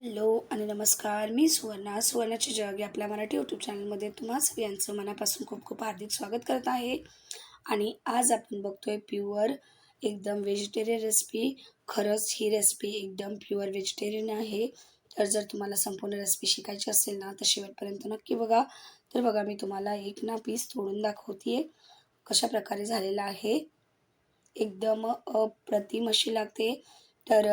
Hello आणि नमस्कार. मी सुवर्णाचे जग या आपल्या मराठी यूट्यूब चॅनलमध्ये तुम्हा सगळ्यांचं मनापासून खूप खूप हार्दिक स्वागत करत आहे. आणि आज आपण बघतोय प्युअर एकदम व्हेजिटेरियन रेसिपी. खरंच ही रेसिपी एकदम प्युअर व्हेजिटेरियन आहे. तर जर तुम्हाला संपूर्ण रेसिपी शिकायची असेल ना तर शेवटपर्यंत नक्की बघा. तर बघा, मी तुम्हाला एक ना पीस तोडून दाखवते कशा प्रकारे झालेला आहे. एकदम अप्रतिम अशी लागते. तर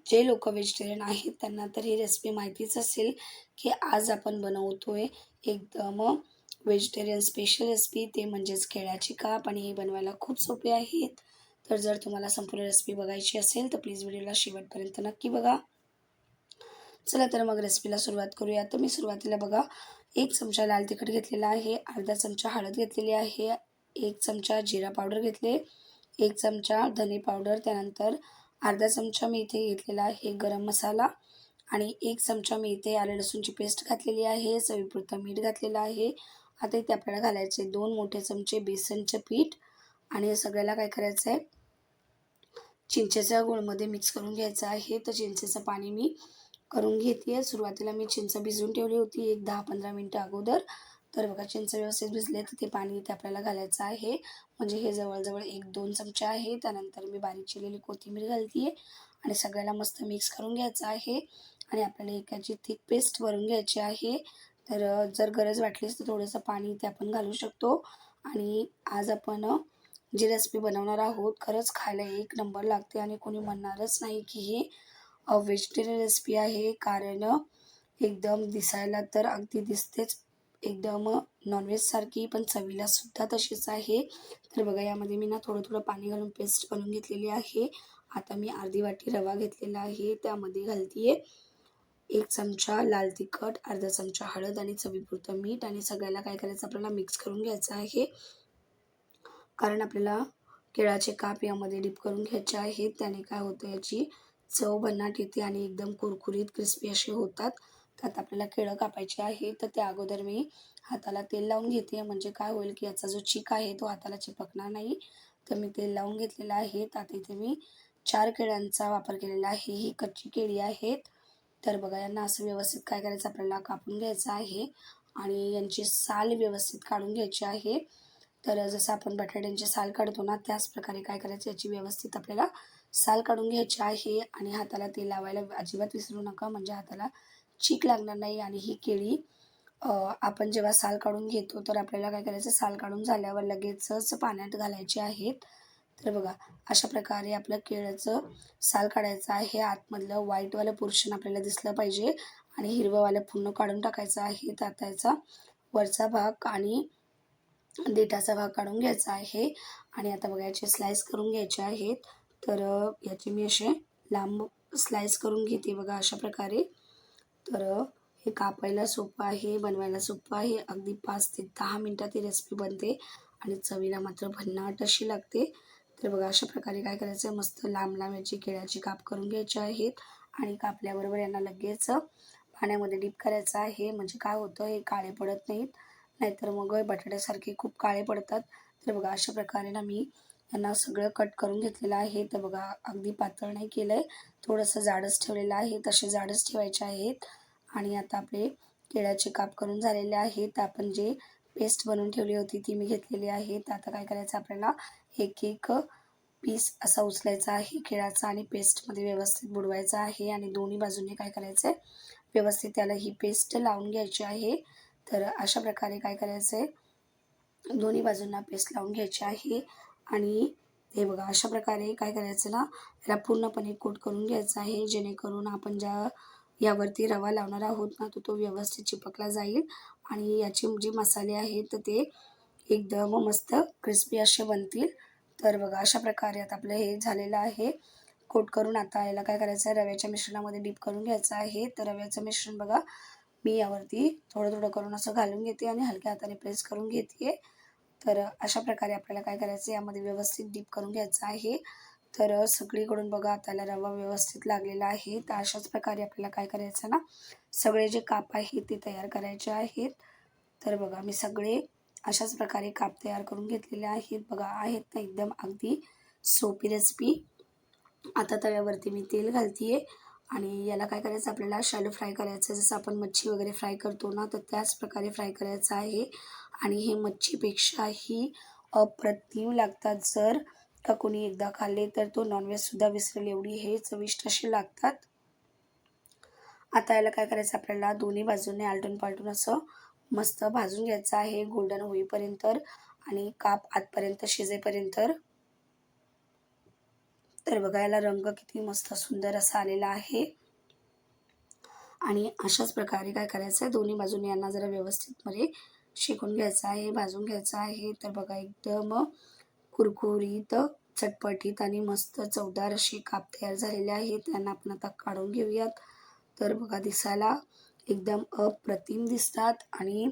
जे लोक व्हेजिटेरियन आहेत त्यांना तर ही रेसिपी माहितीच असेल की आज आपण बनवतोय एकदम व्हेजिटेरियन स्पेशल रेसिपी, ते म्हणजेच केळ्याची काप. आणि हे बनवायला खूप सोपे आहेत. तर जर तुम्हाला संपूर्ण रेसिपी बघायची असेल तर प्लीज व्हिडिओला शेवटपर्यंत नक्की बघा. चला तर मग रेसिपीला सुरुवात करूया. तर मी सुरुवातीला बघा 1 चमचा लाल तिखट घेतलेला आहे, अर्धा चमचा हळद घेतलेली आहे, 1 चमचा जिरा पावडर घेतले, 1 चमचा धने पावडर, त्यानंतर अर्धा चमचा मी इथे घेतलेला आहे गरम मसाला आणि 1 चमचा मी इथे आले लसूणची पेस्ट घातलेली आहे, चवीपुरतं मीठ घातलेलं आहे. आता इथे आपल्याला घालायचे 2 मोठे चमचे बेसनचे पीठ आणि हे सगळ्याला काय करायचं आहे, चिंचेच्या गुळमध्ये मिक्स करून घ्यायचं आहे. तर चिंचेचं पाणी मी करून घेते आहे. सुरुवातीला मी चिंच भिजवून ठेवली होती एक 10-15 मिनटं अगोदर. तर बघा, चिंच व्यवस्थित भिजले तर ते पाणी इथे आपल्याला घालायचं आहे. म्हणजे हे जवळजवळ 1-2 चमचे आहे. त्यानंतर मी बारीक चिरलेली कोथिंबीर घालते आहे आणि सगळ्याला मस्त मिक्स करून घ्यायचं आहे. आणि आपल्याला एकाची थिक पेस्ट बनवून घ्यायची आहे. तर जर गरज वाटलीच तर थोडंसं पाणी इथे आपण घालू शकतो. आणि आज आपण जी रेसिपी बनवणार आहोत खरंच खायला एक नंबर लागते आणि कोणी म्हणणारच नाही की हे व्हेजिटेरियन रेसिपी आहे. कारण एकदम दिसायला तर अगदी दिसतेच एकदम नॉनव्हेजसारखी, पण चवीला सुद्धा तशीच आहे. तर बघा, यामध्ये मी ना थोडं थोडं पाणी घालून पेस्ट बनवून घेतलेली आहे. आता मी अर्धी वाटी रवा घेतलेला आहे, त्यामध्ये घालते आहे 1 चमचा लाल तिखट, अर्धा चमचा हळद आणि चवीपुरतं मीठ. आणि सगळ्याला काय करायचं, आपल्याला मिक्स करून घ्यायचं आहे. कारण आपल्याला केळाचे काप यामध्ये डिप करून घ्यायचे आहेत. त्याने काय होतं, याची चव भन्नाट येते आणि एकदम कुरकुरीत क्रिस्पी असे होतात. त्यात आपल्याला केळं कापायचे आहे. तर त्या अगोदर मी हाताला तेल लावून घेते, म्हणजे काय होईल की याचा जो चिक आहे तो हाताला चिपकणार नाही. तर मी तेल लावून घेतलेलं आहे. त्यात इथे मी 4 केळ्यांचा वापर केलेला आहे. ही कच्ची केळी आहेत. तर बघा, यांना असं व्यवस्थित काय करायचं, आपल्याला कापून घ्यायचं आहे आणि यांची साल व्यवस्थित काढून घ्यायची आहे. तर जसं आपण बटाट्यांची साल काढतो ना त्याच प्रकारे काय करायचं, याची व्यवस्थित आपल्याला साल काढून घ्यायची आहे. आणि हाताला तेल लावायला अजिबात विसरू नका, म्हणजे हाताला चीक लागणार नाही. आणि ही केळी आपण जेव्हा साल काढून घेतो तर आपल्याला काय करायचं, साल काढून झाल्यावर लगेचच पाण्यात घालायचे आहेत. तर बघा, अशा प्रकारे आपलं केळ्याचं साल काढायचं आहे. आतमधलं व्हाईटवालं पोर्शन आपल्याला दिसलं पाहिजे आणि हिरवंवालं पूर्ण काढून टाकायचं आहे. तर आता याचा वरचा भाग आणि देठाचा भाग काढून घ्यायचा आहे. आणि आता बघा, याचे स्लाईस करून घ्यायचे आहेत. तर याचे मी असे लांब स्लाईस करून घेते बघा, अशा प्रकारे. तर हे कापायला सोपं आहे, बनवायला सोपं आहे. अगदी 5 ते 10 मिनटात ही रेसिपी बनते आणि चवीला मात्र भन्नाट अशी लागते. तर बघा, अशा प्रकारे काय करायचं आहे, मस्त लांब लांब याची केळ्याची काप करून घ्यायची आहेत. आणि कापल्याबरोबर यांना लगेच पाण्यामध्ये डीप करायचं आहे, म्हणजे काय होतं, हे काळे पडत नाहीत. नाहीतर मग बटाट्यासारखे खूप काळे पडतात. तर बघा, अशा प्रकारे ना मी यांना सगळं कट करून घेतलेलं आहे. तर बघा, अगदी पातळ नाही केलं आहे, थोडंसं जाडच ठेवलेलं आहे. तसे जाडच ठेवायचे आहेत. आणि आता आपले केळ्याचे काप करून झालेले आहेत. तर आपण जे पेस्ट बनवून ठेवली होती ती मी घेतलेली आहे. तर आता काय करायचं, आपल्याला एक एक पीस असा उचलायचा आहे केळाचा आणि पेस्टमध्ये व्यवस्थित बुडवायचा आहे. आणि दोन्ही बाजूने काय करायचं आहे, व्यवस्थित त्याला ही पेस्ट लावून घ्यायची आहे. तर अशा प्रकारे काय करायचं आहे, दोन्ही बाजूंना पेस्ट लावून घ्यायची आहे. आणि हे बघा, अशा प्रकारे काय करायचं ना, याला पूर्णपणे कोट करून घ्यायचं आहे, जेणेकरून आपण यावरती रवा लावणार आहोत ना, तो व्यवस्थित चिपकला जाईल. आणि याचे जे मसाले आहेत तर ते एकदम मस्त क्रिस्पी असे बनतील. तर बघा, अशा प्रकारे आता आपलं हे झालेलं आहे कोट करून. आता याला काय करायचं आहे, रव्याच्या मिश्रणामध्ये डीप करून घ्यायचं आहे. तर रव्याचं मिश्रण बघा, मी यावरती थोडं थोडं करून असं घालून घेते आणि हलक्या हाताने प्रेस करून घेते. तर अशा प्रकारे आपल्याला काय करायचं, यामध्ये व्यवस्थित डीप करून घ्यायचं आहे. तर सगळीकडून बघा, त्याला रवा व्यवस्थित लागलेला आहे. तर अशाच प्रकारे आपल्याला काय करायचं ना, सगळे जे काप आहेत ते तयार करायचे आहेत. तर बघा, मी सगळे अशाच प्रकारे काप तयार करून घेतलेले आहेत. बघा, आहेत ना एकदम अगदी सोपी रेसिपी. आता तव्यावरती मी तेल घालते आहे आणि याला काय करायचं आपल्याला शॅलो फ्राय करायचं जसं आपण मच्छी वगैरे फ्राय करतो ना, तर त्याच प्रकारे फ्राय करायचं आहे. आणि हे मच्छीपेक्षाही अप्रतिम लागतात. जर का कोणी एकदा खाल्ले तर तो नॉनव्हेजसुद्धा विसरेल, एवढी हे चविष्ट असे लागतात. आता याला काय करायचं आपल्याला दोन्ही बाजूने आलटून-पालटून असं मस्त भाजून घ्यायचं आहे गोल्डन होईपर्यंत आणि काप आतपर्यंत शिजेपर्यंत. तर बघा याला रंग किती मस्त सुंदर असा आलेला आहे. आणि अशाच प्रकारे काय करायचं आहे दोन्ही बाजूने यांना जरा व्यवस्थितपणे शेकून घ्यायचं आहे, भाजून घ्यायचं आहे. तर बघा एकदम कुरकुरीत, चटपटीत आणि मस्त चवदार असे काप तयार झालेले आहेत. त्यांना आपण आता काढून घेऊयात. तर बघा दिसायला एकदम अप्रतिम दिसतात आणि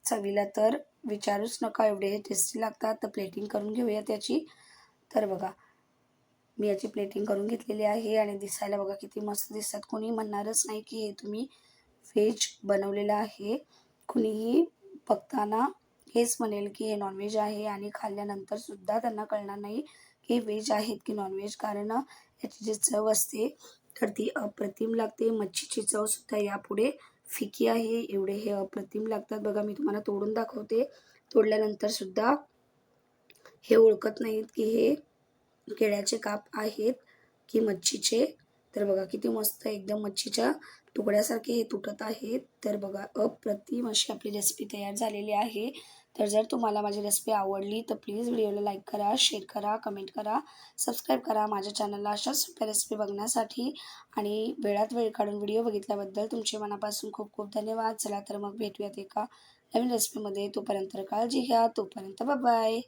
चवीला तर विचारूच नका, एवढे टेस्टी लागतात. तर प्लेटिंग करून घेऊयात याची. तर बघा मी याची प्लेटिंग करून घेतलेली आहे आणि दिसायला बघा किती मस्त दिसतात. कोणी म्हणणारच नाही की हे तुम्ही व्हेज बनवलेलं आहे. कुणीही बघताना हेच म्हणेल की हे नॉनव्हेज आहे आणि खाल्ल्यानंतरसुद्धा त्यांना कळणार नाही की हे व्हेज आहेत की नॉनव्हेज, कारण याची जी चव असते तर ती अप्रतिम लागते. मच्छीची चवसुद्धा यापुढे फिकी आहे, एवढे हे अप्रतिम लागतात. बघा मी तुम्हाला तोडून दाखवते. तोडल्यानंतरसुद्धा हे ओळखत नाहीत की हे केळ्याचे काप आहेत की मच्छीचे. तर बघा किती मस्त एकदम मच्छीच्या तुकड्यासारखे हे तुटत आहेत. तर बघा अप्रतिम अशी आपली रेसिपी तयार झालेली आहे. तर जर तुम्हाला माझी रेसिपी आवडली तर प्लीज व्हिडिओला लाईक करा, शेअर करा, कमेंट करा, सबस्क्राईब करा माझ्या चॅनलला अशाच सोप्या रेसिपी बघण्यासाठी. आणि वेळात वेळ काढून व्हिडिओ बघितल्याबद्दल तुमचे मनापासून खूप खूप धन्यवाद. चला तर मग भेटूयात एका नवीन रेसिपीमध्ये. तोपर्यंत काळजी घ्या. तोपर्यंत बाय बाय.